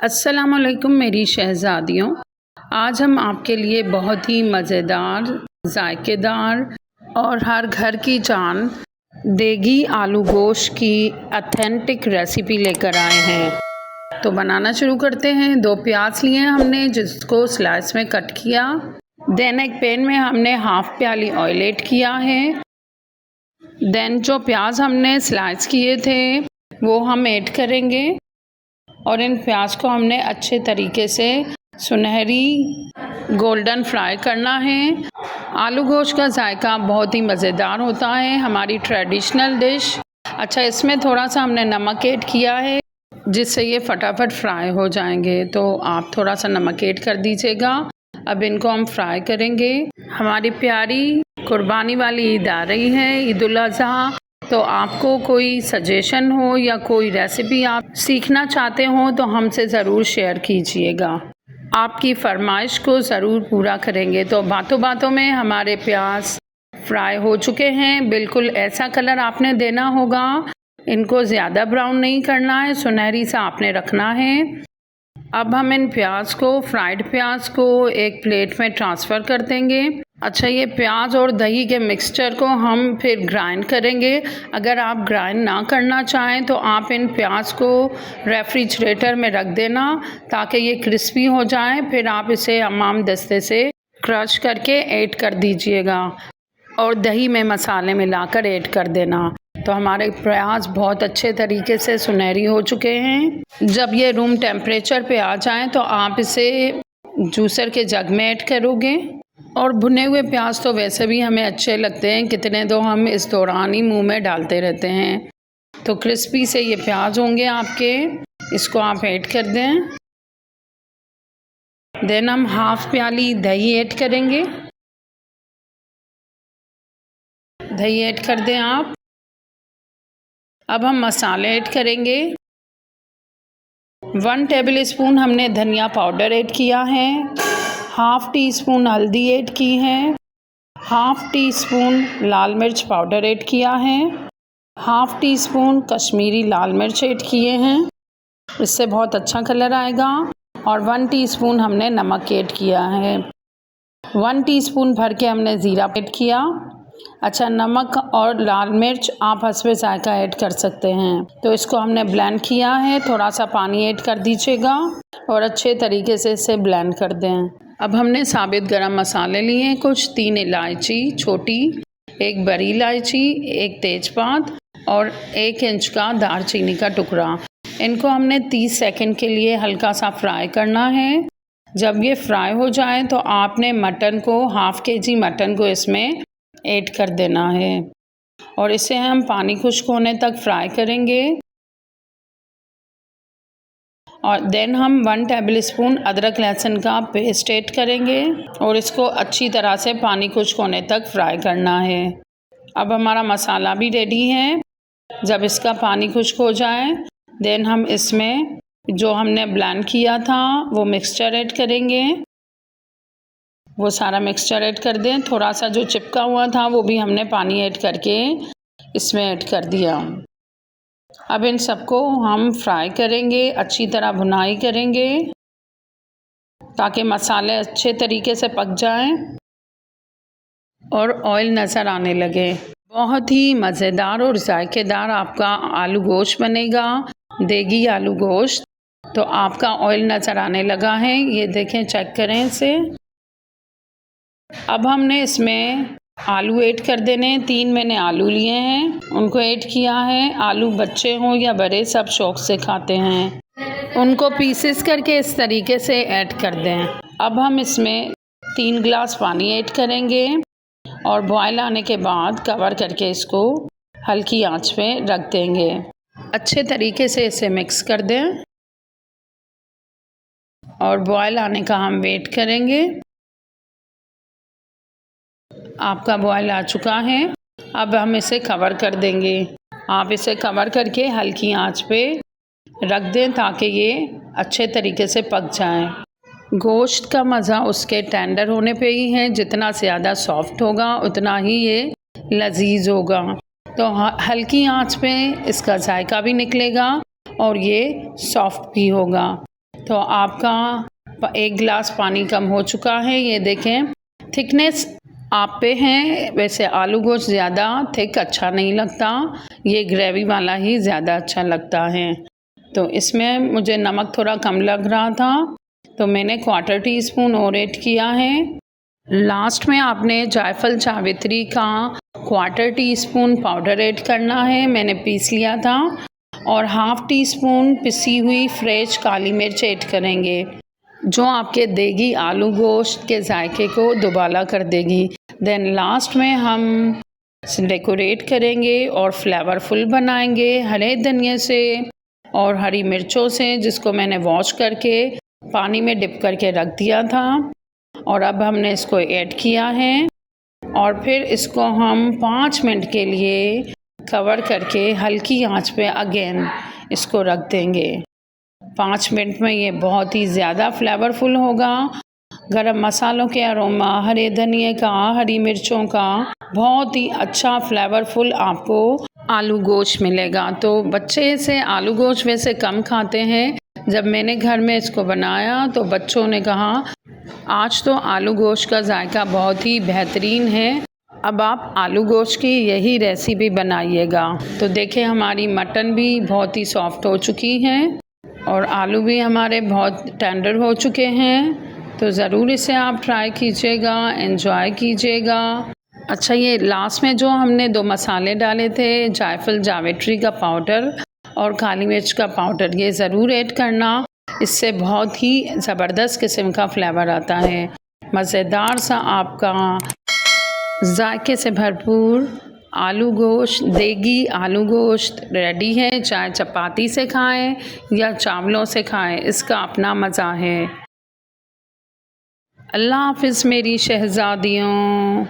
अस्सलामुअलैकुम मेरी शहज़ादियों। आज हम आपके लिए बहुत ही मज़ेदार, जायकेदार और हर घर की जान देगी आलू गोश्त की ऑथेंटिक रेसिपी लेकर आए हैं। तो बनाना शुरू करते हैं। 2 प्याज लिए हमने, जिसको स्लाइस में कट किया। देन एक पैन में हमने हाफ़ प्याली ऑयल ऐड किया है। देन जो प्याज हमने स्लाइस किए थे वो हम ऐड करेंगे और इन प्याज को हमने अच्छे तरीके से सुनहरी गोल्डन फ्राई करना है। आलू गोश्त का जायका बहुत ही मज़ेदार होता है, हमारी ट्रेडिशनल डिश। अच्छा, इसमें थोड़ा सा हमने नमक ऐड किया है जिससे ये फटाफट फ्राई हो जाएंगे, तो आप थोड़ा सा नमक ऐड कर दीजिएगा। अब इनको हम फ्राई करेंगे। हमारी प्यारी कुर्बानी वाली ईद आ रही है, ईद उल अज़हा। तो आपको कोई सजेशन हो या कोई रेसिपी आप सीखना चाहते हो तो हमसे ज़रूर शेयर कीजिएगा। आपकी फरमाइश को ज़रूर पूरा करेंगे। तो बातों बातों में हमारे प्याज फ्राई हो चुके हैं। बिल्कुल ऐसा कलर आपने देना होगा, इनको ज़्यादा ब्राउन नहीं करना है, सुनहरी सा आपने रखना है। अब हम इन प्याज को, फ्राइड प्याज को एक प्लेट में ट्रांसफ़र कर देंगे। अच्छा, ये प्याज और दही के मिक्सचर को हम फिर ग्राइंड करेंगे। अगर आप ग्राइंड ना करना चाहें तो आप इन प्याज को रेफ्रिजरेटर में रख देना ताकि ये क्रिस्पी हो जाए। फिर आप इसे हमाम दस्ते से क्रश करके ऐड कर दीजिएगा और दही में मसाले मिलाकर ऐड कर देना। तो हमारे प्याज बहुत अच्छे तरीके से सुनहरी हो चुके हैं। जब ये रूम टेम्परेचर पे आ जाएं तो आप इसे जूसर के जग में ऐड करोगे। और भुने हुए प्याज तो वैसे भी हमें अच्छे लगते हैं, कितने तो हम इस दौरान ही मुंह में डालते रहते हैं। तो क्रिस्पी से ये प्याज होंगे आपके, इसको आप ऐड कर दें। देन हम हाफ़ प्याली दही ऐड करेंगे। दही ऐड कर दें आप। अब हम मसाले ऐड करेंगे। 1 टेबल स्पून हमने धनिया पाउडर ऐड किया है, हाफ़ टी स्पून हल्दी ऐड की है, हाफ़ टी स्पून लाल मिर्च पाउडर ऐड किया है, हाफ़ टी स्पून कश्मीरी लाल मिर्च ऐड किए हैं, इससे बहुत अच्छा कलर आएगा। और 1 टीस्पून हमने नमक ऐड किया है। 1 टीस्पून भर के हमने ज़ीरा ऐड किया। अच्छा, नमक और लाल मिर्च आप हस्बे जायका ऐड कर सकते हैं। तो इसको हमने ब्लेंड किया है, थोड़ा सा पानी ऐड कर दीजिएगा और अच्छे तरीके से इसे ब्लेंड कर दें। अब हमने साबित गरम मसाले लिए कुछ, 3 इलायची छोटी, 1 बड़ी इलायची, 1 तेज़पात और 1 इंच का दालचीनी का टुकड़ा। इनको हमने 30 सेकंड के लिए हल्का सा फ्राई करना है। जब ये फ्राई हो जाए तो आपने मटन को, हाफ़ केजी मटन को इसमें ऐड कर देना है और इसे हम पानी खुश्क होने तक फ्राई करेंगे। और देन हम 1 टेबल स्पून अदरक लहसुन का पेस्ट ऐड करेंगे और इसको अच्छी तरह से पानी खुश्क होने तक फ्राई करना है। अब हमारा मसाला भी रेडी है। जब इसका पानी खुश्क हो जाए देन हम इसमें जो हमने ब्लेंड किया था वो मिक्सचर ऐड करेंगे। वो सारा मिक्सचर ऐड कर दें। थोड़ा सा जो चिपका हुआ था वो भी हमने पानी ऐड करके इसमें ऐड कर दिया। अब इन सबको हम फ्राई करेंगे, अच्छी तरह भुनाई करेंगे ताकि मसाले अच्छे तरीके से पक जाएं और ऑयल नज़र आने लगे। बहुत ही मज़ेदार और जायकेदार आपका आलू गोश्त बनेगा, देगी आलू गोश्त। तो आपका ऑयल नज़र आने लगा है, ये देखें, चेक करें इसे। अब हमने इसमें आलू ऐड कर देने। 3 मैंने आलू लिए हैं, उनको ऐड किया है। आलू बच्चे हों या बड़े सब शौक़ से खाते हैं। उनको पीसेस करके इस तरीके से ऐड कर दें। अब हम इसमें 3 गिलास पानी ऐड करेंगे और बॉयल आने के बाद कवर करके इसको हल्की आंच पे रख देंगे। अच्छे तरीके से इसे मिक्स कर दें और बॉयल आने का हम वेट करेंगे। आपका बॉयल आ चुका है। अब हम इसे कवर कर देंगे। आप इसे कवर करके हल्की आंच पे रख दें ताकि ये अच्छे तरीके से पक जाए। गोश्त का मज़ा उसके टेंडर होने पे ही है, जितना ज़्यादा सॉफ्ट होगा उतना ही ये लजीज होगा। तो हल्की आंच पे इसका जायका भी निकलेगा और ये सॉफ्ट भी होगा। तो आपका 1 गिलास पानी कम हो चुका है। ये देखें, थिकनेस आप पे है। वैसे आलू गोश्त ज़्यादा थिक अच्छा नहीं लगता, ये ग्रेवी वाला ही ज़्यादा अच्छा लगता है। तो इसमें मुझे नमक थोड़ा कम लग रहा था, तो मैंने 1/4 टीस्पून और ऐड किया है। लास्ट में आपने जायफल जावित्री का 1/4 टीस्पून पाउडर ऐड करना है, मैंने पीस लिया था। और 1/2 टीस्पून पिसी हुई फ्रेश काली मिर्च ऐड करेंगे, जो आपके देगी आलू गोश्त के जायके को दुबाला कर देगी। देन लास्ट में हम डेकोरेट करेंगे और फ्लेवरफुल बनाएंगे हरे धनिए से और हरी मिर्चों से, जिसको मैंने वॉश करके पानी में डिप करके रख दिया था। और अब हमने इसको ऐड किया है और फिर इसको हम 5 मिनट के लिए कवर करके हल्की आंच पे अगेन इसको रख देंगे। 5 मिनट में ये बहुत ही ज़्यादा फ्लेवरफुल होगा। गरम मसालों के अरोमा, हरे धनिए का, हरी मिर्चों का बहुत ही अच्छा फ्लेवरफुल आपको आलू गोश्त मिलेगा। तो बच्चे इसे आलू गोश्त वैसे कम खाते हैं। जब मैंने घर में इसको बनाया तो बच्चों ने कहा आज तो आलू गोश्त का जायका बहुत ही बेहतरीन है, अब आप आलू गोश्त की यही रेसिपी बनाइएगा। तो देखें, हमारी मटन भी बहुत ही सॉफ्ट हो चुकी है और आलू भी हमारे बहुत टेंडर हो चुके हैं। तो ज़रूर इसे आप ट्राई कीजिएगा, एंजॉय कीजिएगा। अच्छा, ये लास्ट में जो हमने 2 मसाले डाले थे, जायफल जावित्री का पाउडर और काली मिर्च का पाउडर, ये ज़रूर ऐड करना, इससे बहुत ही ज़बरदस्त किस्म का फ्लेवर आता है। मज़ेदार सा आपका जायके से भरपूर आलू गोश्त, देगी आलू गोश्त रेडी है। चाहे चपाती से खाएं या चावलों से खाएं, इसका अपना मज़ा है। अल्लाह हाफ़िज़ मेरी शहज़ादियों।